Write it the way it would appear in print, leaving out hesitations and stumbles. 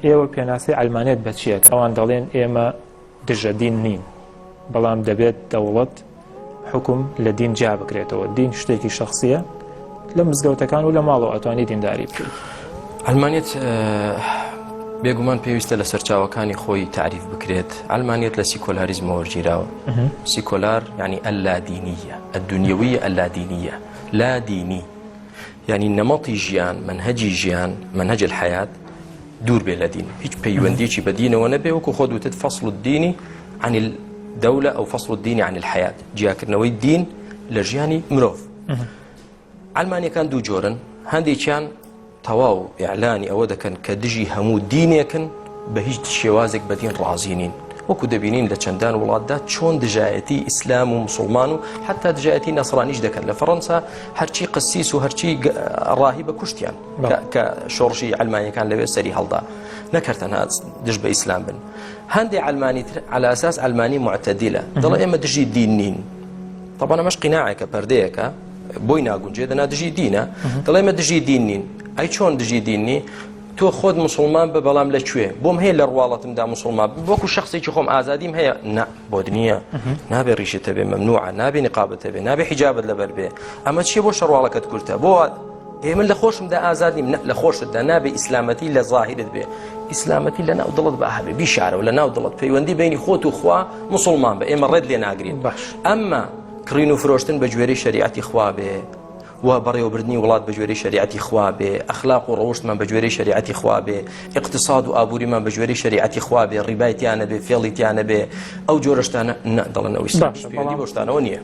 ئێوە پێناسی ئەلمانێت بە چیەک؟ ئەوان دەڵێن ئێمە دژە دین نین، بەڵام دەبێت دەوڵەت حکم لە دین جا بکرێتەوە. دین شتێکی شخصیە لە مزگەوتەکان و لە ماڵەوە ئەتوانی دینداری بکەیت. ئەلمانیەت بێگومان پێویستە لە سەرچاوەکانی خۆی تعریف بکرێت. ئەلمانیەت لە سیکۆلاریزمەوە وەرگیراوە. سیکۆلار یعنی ئەلادینیە، الدنیویە ئەلادینیە، لا دینی، یعنی نەمەڵی ژیان، منهەجی ژیان، منهەج الحیات دوور بێ لە دین، هیچ پەیوەندیەکی بە دینەوە نەبێ، وەکو خۆت وتت فەصل الدینی عن الدولة أو فصل الدين عن الحياة، جیاکردنەوەی دین لە ژیانی مرۆڤ. ئەلمانیەکان دوو جۆرن، هەندێکیان تەواو ئیعلانی ئەوە دەکەن کە دژی هەموو دینێکن، بە هیچ شێوازێک بە دین ڕازی نین، وەکو دەبینین لە چەندان وڵاتدا چۆن دژایەتی ئیسلام و مسلمان و حتا دژایەتی نەسرانیش دەکەن. لە فەڕەنسا هەرچی قسیس و هەرچی ڕاهی بە کوشتیان کە شۆڕشی ئەلمانیەکان لەوێ سەری هەڵدا نەکردەنها دژ بە ئیسلام بن. هەندێک ئەلمانی تر على ئەساس ئەلمانی معتەدیلە، دەڵێ ئێمە دژی دین نین. طبعا ئەمەش قیناعێکە، پەردەیەکە، بۆی ناگونجێ دەنا دژی دینە، دەڵێ ئێمە دژی دین نین. ئەی چۆن دژی دین نی؟ تۆ خۆت مسلمان بە، بەڵام لەکوێ؟ بۆم هەیە لە ڕواڵەتمدا مسلمان وەکو شخصێکی خۆم ئازادیم هەیە. نا، بۆ دنیا نابێ ڕیشت هەبێ، مەمنوعە، نابێ نقابت هەبێ، نابێ حیجابت لەبەر بێ. ئەمە چیە؟ بۆ شەڕواڵەکەت کورتە، بۆ ئێمە لە خۆشمدا ئازادیم، لە خۆشتدا نابێ ئیسلامەتی لە ظاهرت بێ، ئیسلامەتی لە ناو دڵت بە هەبێ، بیشارە و لە ناو دڵت پەیوەندی بینی خۆت و خوا مسلمان بە، ئێمە ڕێت لێ ناگرین. ئەمما کڕین و فرۆشتن بە گوێرەی شەریعەتی خوا بێ، و بەڕێوەبردنی وڵات بە گوێرەی شەریعەتی خوا بێ، ئەخلاق و ڕەوشتمان بە گوێرەی شەریعەتی خوا بێ، اقتصاد و ئابووریمان بە گوێرەی شەریعەتی خوا بێ، ڕیبایەتیانە بێ، فێڵیتیانە بێ، ئەو جۆرە شتانە دەڵێن ئەو ئیسلام پەیوەندی بۆ شتانەوە نییە.